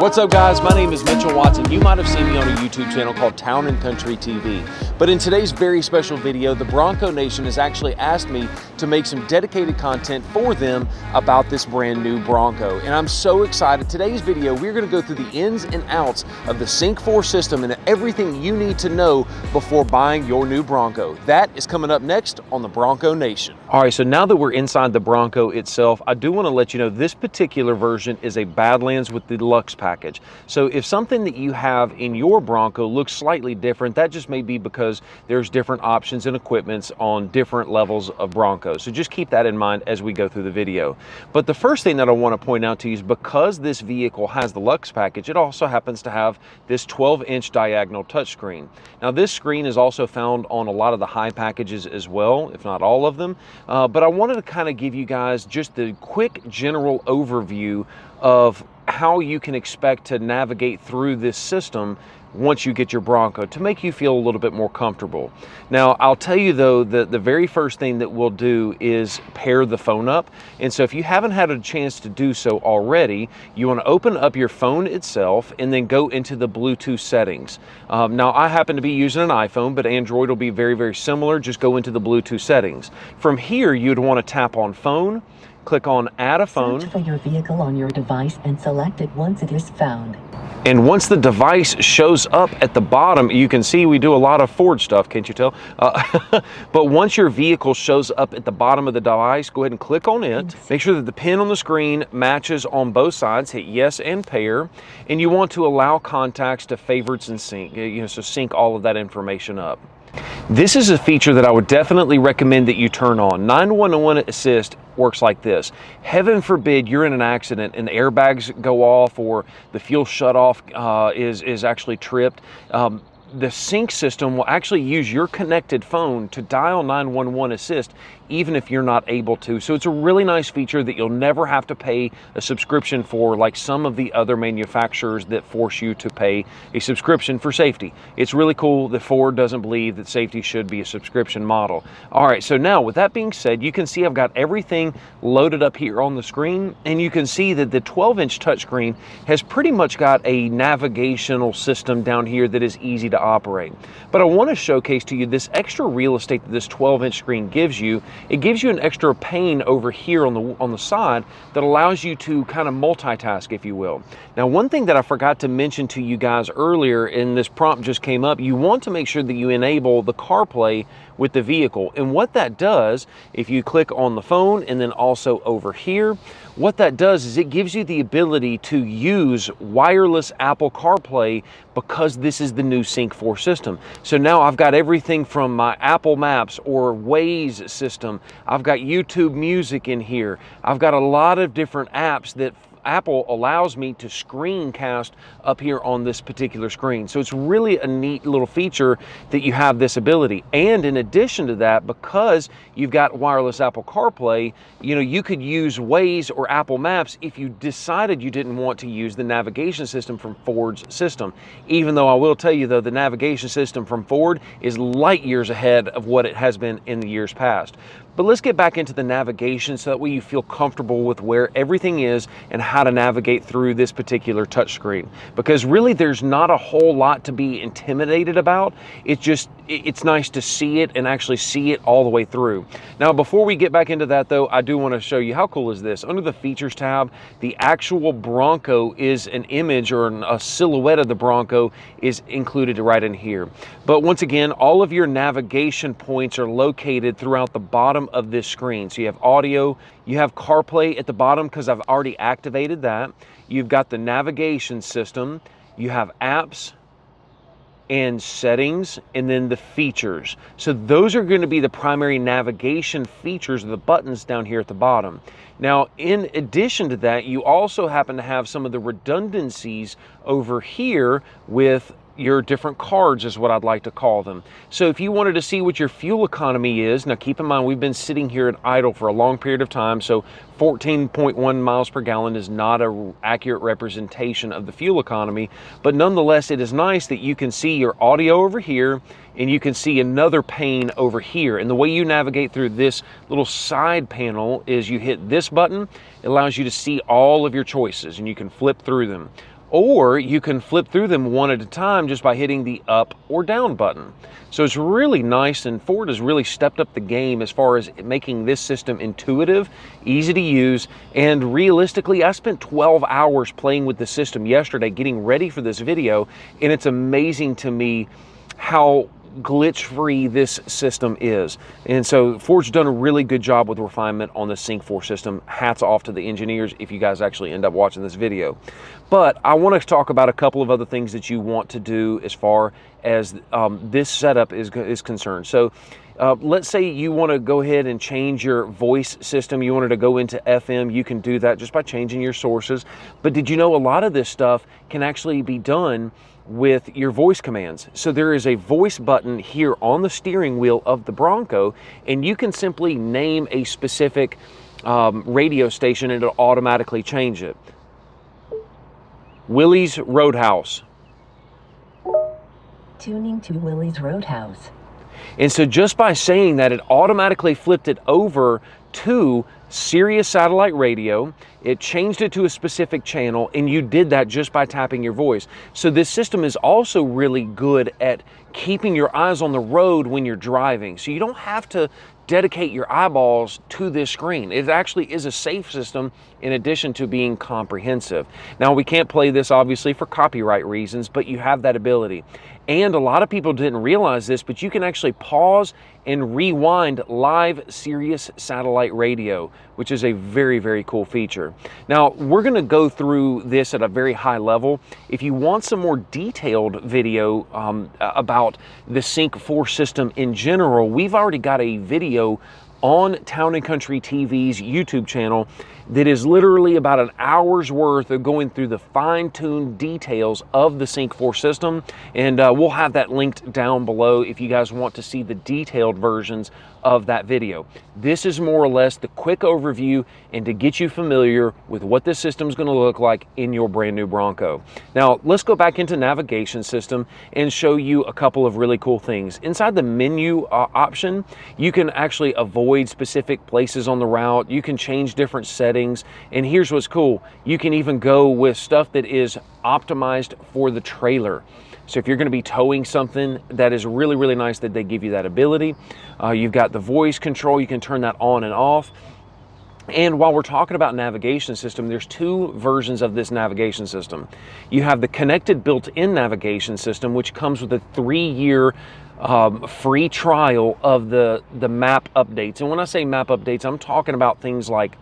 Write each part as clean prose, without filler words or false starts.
What's up, guys? My name is Mitchell Watson. You might have seen me on a YouTube channel called Town and Country TV. But in today's very special video, the Bronco Nation has actually asked me to make some dedicated content for them about this brand new Bronco. And I'm so excited. Today's video, we're gonna go through the ins and outs of the Sync 4 system and everything you need to know before buying your new Bronco. That is coming up next on the Bronco Nation. All right, so now that we're inside the Bronco itself, I do wanna let you know this particular version is a Badlands with the Deluxe package. So if something that you have in your Bronco looks slightly different, that just may be because there's different options and equipments on different levels of Broncos. So just keep that in mind as we go through the video. But the first thing that I want to point out to you is because this vehicle has the Lux package, it also happens to have this 12-inch diagonal touchscreen. Now this screen is also found on a lot of the high packages as well, if not all of them. But I wanted to kind of give you guys just the quick general overview of how you can expect to navigate through this system once you get your Bronco to make you feel a little bit more comfortable. Now, I'll tell you though that the very first thing that we'll do is pair the phone up. And so if you haven't had a chance to do so already, you want to open up your phone itself and then go into the Bluetooth settings. Now, I happen to be using an iPhone, but Android will be very, very similar. Just go into the Bluetooth settings. From here, you'd want to tap on phone, click on add a phone. Search for your vehicle on your device and select it once it is found. And once the device shows up at the bottom, you can see we do a lot of Ford stuff, can't you tell? But once your vehicle shows up at the bottom of the device, go ahead and click on it. Make sure that the pin on the screen matches on both sides. Hit yes and pair. And you want to allow contacts to favorites and sync, so sync all of that information up. This is a feature that I would definitely recommend that you turn on. 911 Assist works like this. Heaven forbid you're in an accident and the airbags go off or the fuel shutoff is actually tripped. The sync system will actually use your connected phone to dial 911 Assist even if you're not able to. So it's a really nice feature that you'll never have to pay a subscription for like some of the other manufacturers that force you to pay a subscription for safety. It's really cool that Ford doesn't believe that safety should be a subscription model. All right, so now with that being said, you can see I've got everything loaded up here on the screen, and you can see that the 12-inch touchscreen has pretty much got a navigational system down here that is easy to operate. But I want to showcase to you this extra real estate that this 12-inch screen gives you. It gives you an extra pane over here on the side that allows you to kind of multitask, if you will. Now, one thing that I forgot to mention to you guys earlier, and this prompt just came up, you want to make sure that you enable the CarPlay with the vehicle. And what that does, if you click on the phone and then also over here, what that does is it gives you the ability to use wireless Apple CarPlay because this is the new Sync 4 system. So now I've got everything from my Apple Maps or Waze system. I've got YouTube Music in here. I've got a lot of different apps that Apple allows me to screencast up here on this particular screen. So it's really a neat little feature that you have this ability. And in addition to that, because you've got wireless Apple CarPlay, you could use Waze or Apple Maps if you decided you didn't want to use the navigation system from Ford's system. Even though I will tell you though, the navigation system from Ford is light years ahead of what it has been in the years past. But let's get back into the navigation so that way you feel comfortable with where everything is and how to navigate through this particular touchscreen. Because really there's not a whole lot to be intimidated about. It's nice to see it and actually see it all the way through. Now, before we get back into that though, I do want to show you how cool is this. Under the features tab, the actual Bronco is an image or a silhouette of the Bronco is included right in here. But once again, all of your navigation points are located throughout the bottom of this screen. So you have audio, you have CarPlay at the bottom because I've already activated that. You've got the navigation system, you have apps and settings, and then the features. So those are going to be the primary navigation features of the buttons down here at the bottom. Now, in addition to that, you also happen to have some of the redundancies over here with your different cards is what I'd like to call them. So if you wanted to see what your fuel economy is, now keep in mind we've been sitting here at idle for a long period of time, so 14.1 miles per gallon is not an accurate representation of the fuel economy, but nonetheless it is nice that you can see your audio over here and you can see another pane over here. And the way you navigate through this little side panel is you hit this button. It allows you to see all of your choices and you can flip through them. or you can flip through them one at a time just by hitting the up or down button. So it's really nice, and Ford has really stepped up the game as far as making this system intuitive, easy to use, and realistically, I spent 12 hours playing with the system yesterday getting ready for this video, and it's amazing to me how glitch-free this system is. And so Ford's done a really good job with refinement on the Sync 4 system. Hats off to the engineers if you guys actually end up watching this video. But I want to talk about a couple of other things that you want to do as far as this setup is concerned. So let's say you want to go ahead and change your voice system. You wanted to go into FM. You can do that just by changing your sources. But did you know a lot of this stuff can actually be done with your voice commands? So there is a voice button here on the steering wheel of the Bronco, and you can simply name a specific radio station and it'll automatically change it. Willie's Roadhouse. Tuning to Willie's Roadhouse. And so just by saying that, it automatically flipped it over to Sirius satellite radio. It changed it to a specific channel, and you did that just by tapping your voice. So this system is also really good at keeping your eyes on the road when you're driving. So you don't have to dedicate your eyeballs to this screen. It actually is a safe system in addition to being comprehensive. Now, we can't play this obviously for copyright reasons, but you have that ability. And a lot of people didn't realize this, but you can actually pause and rewind live Sirius satellite radio, which is a very, very cool feature. Now, we're going to go through this at a very high level. If you want some more detailed video about the Sync 4 system in general, we've already got a video on Town & Country TV's YouTube channel that is literally about an hour's worth of going through the fine-tuned details of the Sync 4 system, and we'll have that linked down below if you guys want to see the detailed versions of that video. This is more or less the quick overview and to get you familiar with what this system is going to look like in your brand new Bronco. Now, let's go back into navigation system and show you a couple of really cool things. Inside the menu option, you can actually avoid specific places on the route. You can change different settings, and here's what's cool. You can even go with stuff that is optimized for the trailer. So if you're going to be towing something, that is really, really nice that they give you that ability. You've got the voice control. You can turn that on and off. And while we're talking about navigation system, there's two versions of this navigation system. You have the connected built-in navigation system, which comes with a 3-year free trial of the map updates. And when I say map updates, I'm talking about things like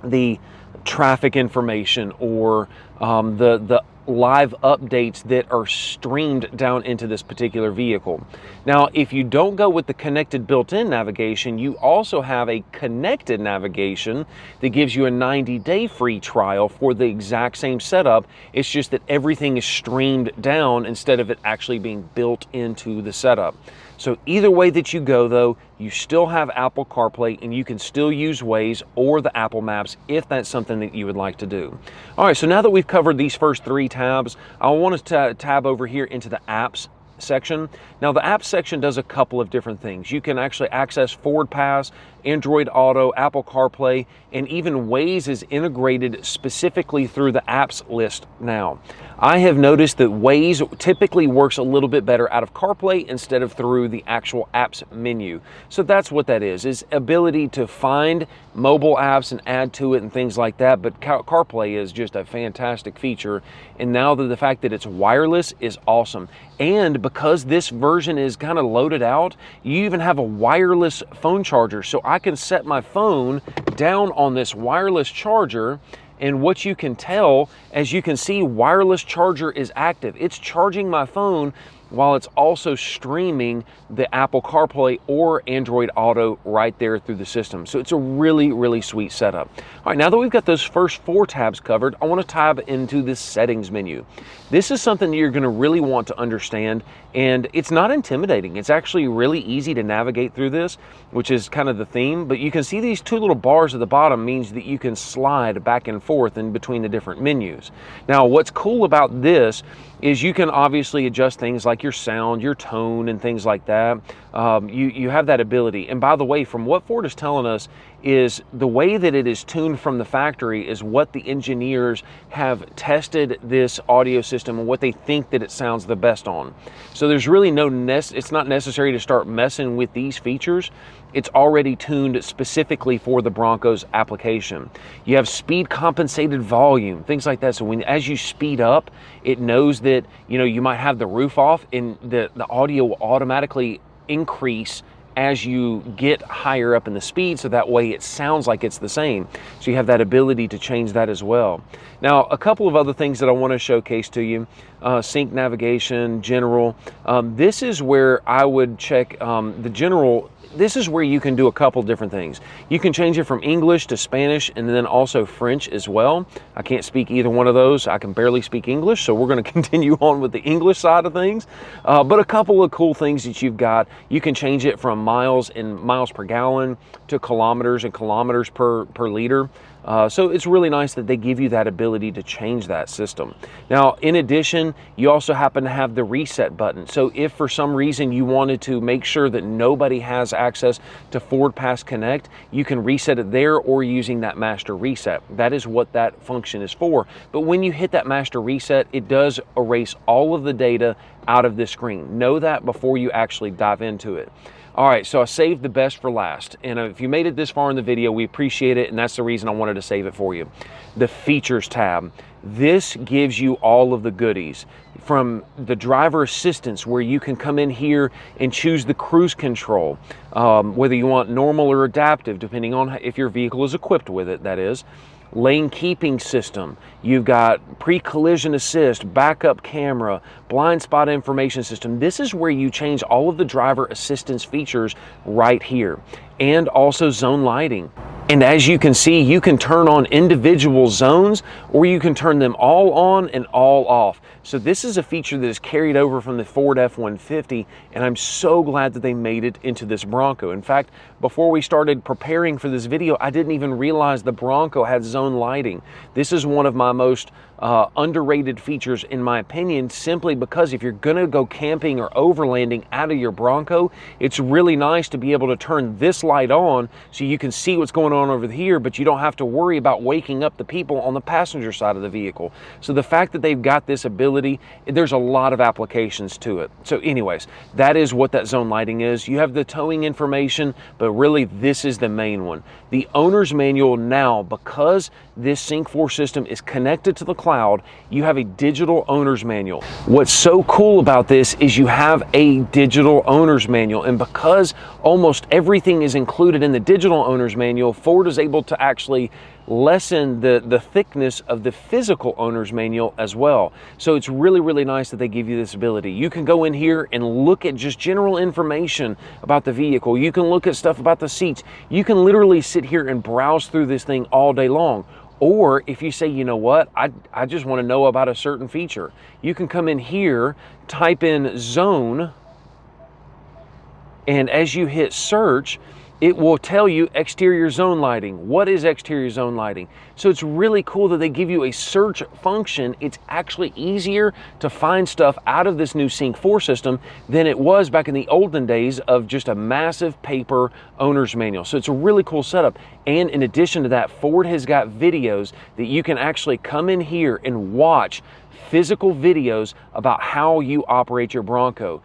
the traffic information or the live updates that are streamed down into this particular vehicle. Now, if you don't go with the connected built-in navigation, you also have a connected navigation that gives you a 90-day free trial for the exact same setup. It's just that everything is streamed down instead of it actually being built into the setup. So either way that you go, though, you still have Apple CarPlay, and you can still use Waze or the Apple Maps if that's something that you would like to do. All right, so now that we've covered these first 3 tabs, I want to tab over here into the apps section. Now, the apps section does a couple of different things. You can actually access Ford Pass, Android Auto, Apple CarPlay, and even Waze is integrated specifically through the apps list now. I have noticed that Waze typically works a little bit better out of CarPlay instead of through the actual apps menu. So that's what that is ability to find mobile apps and add to it and things like that. But CarPlay is just a fantastic feature. And now that the fact that it's wireless is awesome. And because this version is kind of loaded out, you even have a wireless phone charger. So I can set my phone down on this wireless charger, and what you can tell, as you can see, wireless charger is active. It's charging my phone while it's also streaming the Apple CarPlay or Android Auto right there through the system. So it's a really, really sweet setup. All right, now that we've got those first 4 tabs covered, I want to tab into this settings menu. This is something that you're going to really want to understand, and it's not intimidating. It's actually really easy to navigate through this, which is kind of the theme, but you can see these 2 little bars at the bottom means that you can slide back and forth in between the different menus. Now, what's cool about this is you can obviously adjust things like your sound, your tone, and things like that. You have that ability. And by the way, from what Ford is telling us, is the way that it is tuned from the factory is what the engineers have tested this audio system and what they think that it sounds the best on. So there's really it's not necessary to start messing with these features. It's already tuned specifically for the Bronco's application. You have speed compensated volume, things like that. So as you speed up, it knows that, you know, you might have the roof off and the audio will automatically increase as you get higher up in the speed, so that way it sounds like it's the same. So you have that ability to change that as well. Now, a couple of other things that I want to showcase to you, sync navigation, general. This is where I would check the general. This is where you can do a couple different things. You can change it from English to Spanish and then also French as well. I can't speak either one of those. I can barely speak English, so we're going to continue on with the English side of things. But a couple of cool things that you've got, you can change it from miles and miles per gallon to kilometers and kilometers per liter. So it's really nice that they give you that ability to change that system. Now, in addition, you also happen to have the reset button. So if for some reason you wanted to make sure that nobody has access to Ford Pass Connect, you can reset it there or using that master reset. That is what that function is for. But when you hit that master reset, it does erase all of the data out of this screen. Know that before you actually dive into it. All right, so I saved the best for last. And if you made it this far in the video, we appreciate it, and that's the reason I wanted to save it for you. The Features tab. This gives you all of the goodies. From the driver assistance, where you can come in here and choose the cruise control, whether you want normal or adaptive, depending on if your vehicle is equipped with it, that is. Lane keeping system, you've got pre-collision assist, backup camera, blind spot information system. This is where you change all of the driver assistance features right here, and also zone lighting. And as you can see, you can turn on individual zones or you can turn them all on and all off. So this is a feature that is carried over from the Ford F-150, and I'm so glad that they made it into this Bronco. In fact, before we started preparing for this video, I didn't even realize the Bronco had zone lighting. This is one of my most underrated features in my opinion, simply because if you're gonna go camping or overlanding out of your Bronco, it's really nice to be able to turn this light on so you can see what's going on over here, but you don't have to worry about waking up the people on the passenger side of the vehicle. So the fact that they've got this ability, there's a lot of applications to it. So anyways, that is what that zone lighting is. You have the towing information, but really this is the main one. The owner's manual now, because this Sync 4 system is connected to the cloud, you have a digital owner's manual. What's so cool about this is you have a digital owner's manual, and because almost everything is included in the digital owner's manual, Ford is able to actually lessen the thickness of the physical owner's manual as well. So it's really, really nice that they give you this ability. You can go in here and look at just general information about the vehicle. You can look at stuff about the seats. You can literally sit here and browse through this thing all day long. Or if you say, you know what, I just want to know about a certain feature, you can come in here, type in zone, and as you hit search, it will tell you exterior zone lighting. What is exterior zone lighting? So it's really cool that they give you a search function. It's actually easier to find stuff out of this new Sync 4 system than it was back in the olden days of just a massive paper owner's manual. So it's a really cool setup. And in addition to that, Ford has got videos that you can actually come in here and watch physical videos about how you operate your Bronco.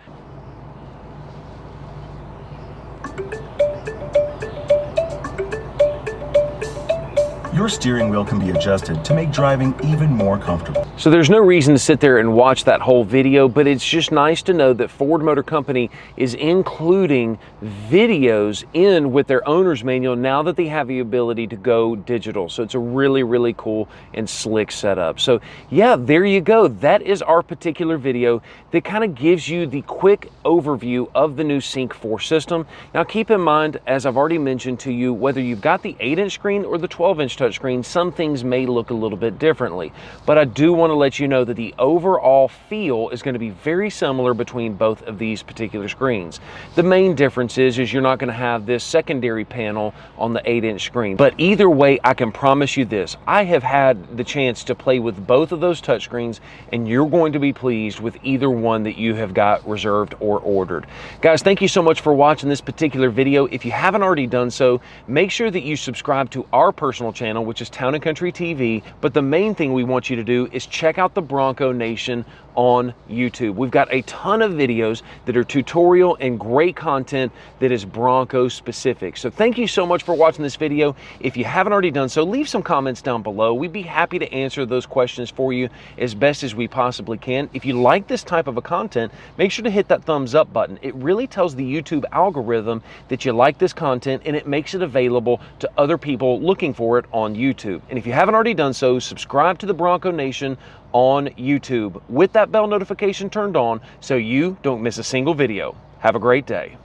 Your steering wheel can be adjusted to make driving even more comfortable. So there's no reason to sit there and watch that whole video, but it's just nice to know that Ford Motor Company is including videos in with their owner's manual now that they have the ability to go digital. So it's a really, really cool and slick setup. So yeah, there you go. That is our particular video that kind of gives you the quick overview of the new Sync 4 system. Now keep in mind, as I've already mentioned to you, whether you've got the 8-inch screen or the 12-inch touch touchscreen, some things may look a little bit differently. But I do want to let you know that the overall feel is going to be very similar between both of these particular screens. The main difference is you're not going to have this secondary panel on the 8-inch screen. But either way, I can promise you this. I have had the chance to play with both of those touchscreens, and you're going to be pleased with either one that you have got reserved or ordered. Guys, thank you so much for watching this particular video. If you haven't already done so, make sure that you subscribe to our personal channel, which is Town and Country TV. But the main thing we want you to do is check out the Bronco Nation on YouTube. We've got a ton of videos that are tutorial and great content that is Bronco specific. So thank you so much for watching this video. If you haven't already done so, leave some comments down below. We'd be happy to answer those questions for you as best as we possibly can. If you like this type of a content, make sure to hit that thumbs up button. It really tells the YouTube algorithm that you like this content, and it makes it available to other people looking for it on YouTube. And if you haven't already done so, subscribe to the Bronco Nation on YouTube with that bell notification turned on so you don't miss a single video. Have a great day.